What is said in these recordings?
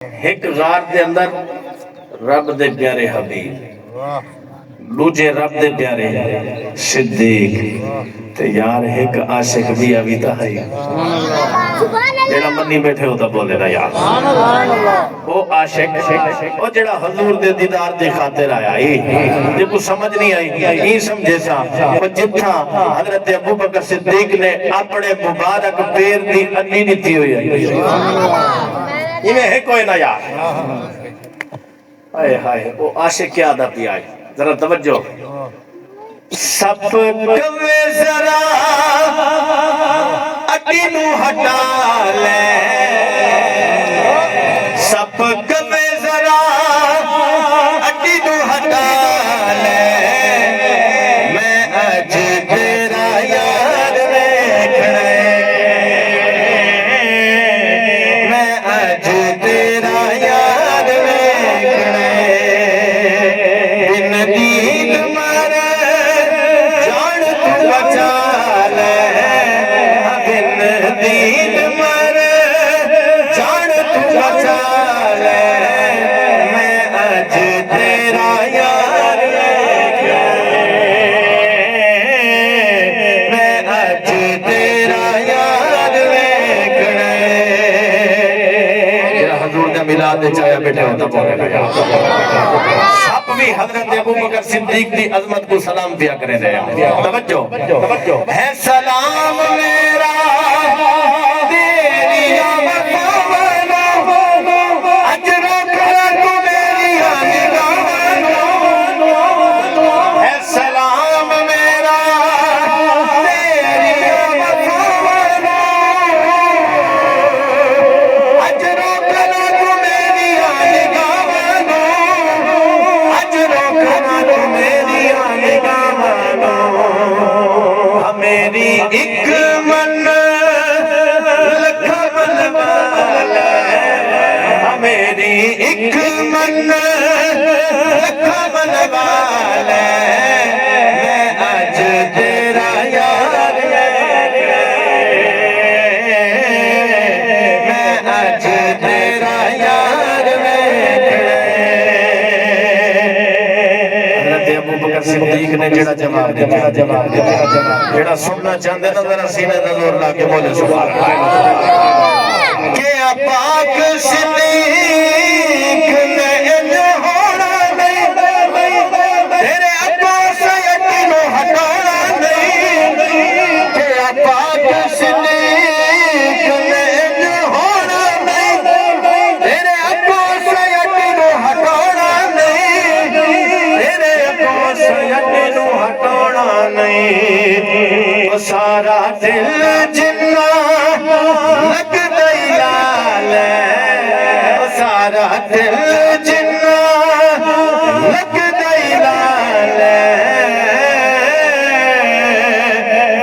एक गार दे अंदर रब दे प्यारे हबीब, दूजे रब दे प्यारे सिद्दीक ते यार एक आशिक भी अभी तो है जेड़ा मन्नी बैठे हो तो बोले ना यार वो आशिक वो जेड़ा हुजूर दे दीदार दे खातिर आया जे को समझ नहीं आई ई समझे सा वो जिथा हजरत अबू बकर सिद्दीक ने अपने मुबारक पैर दी अन्नी दी हुई है इन्हें है कोई ना यार हाय हाय वो आशिक क्या अदा पिया है जरा तवज्जो सब कवे जरा अड्डी नू हटा ले सब कवे जरा अड्डी नू हटा ले मैं अज तेरा यार देखना मैं अज तेरा यार देखना इन दीन मारे जान तू बचा ले इन दीन मारे जान तू बचा ले मैं अज तेरा यार मैं अज तेरा यार देखना हजूर ने मिलाद चाया बैठे होता बोले आप भी हजरत अबू बकर सिद्दीक की अजमत को सलाम दिया करे तवज्जो है सलाम मेरा तेरी अजरो करा तू मेरी है सलाम मेरा तेरी अजरो करा तू मेरी अजरो करा तू मेरी मेरी एक मन लखा मन वाला मेरी एक मन लखा मन वाला मैं आज तेरा यार मैं आज तेरा यार अबू बकर सिद्दीक ने जेड़ा जवाब दिया जेड़ा सुनना चाहते ना जरा सीने दा जोर ला के बोले सुभान अल्लाह के पाक सिद्दीक ने इंज होना नहीं तेरे अब्बा से यकीनो हटाना नहीं के पाक सिद्दीक ने इंज होना नहीं तेरे अब्बा से यकीनो हटाना नहीं तेरे अब्बा से यकीनो हटाना नहीं सारा दिल जिन्ना लग दई लाल सारा दिल जिन्ना लग दई लाल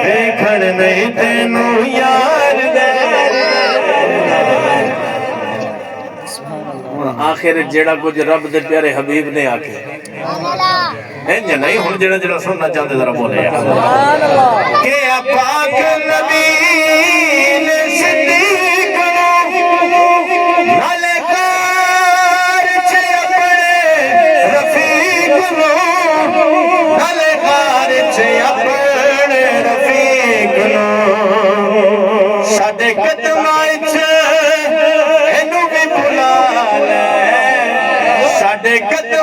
देखण नहीं तेनू यार आखिर जेड़ा कुछ रब दे प्यारे हबीब ने आके इंज नहीं हुन जेड़ा जेड़ा सुनना चाहते जरा बोले के पाक नबी ने सिद्दीक नाले कार छे अपने रफीक नो नाले कार छे अपने रफीक नो साडे कदमां च इनू भी बुला ले साडे कदम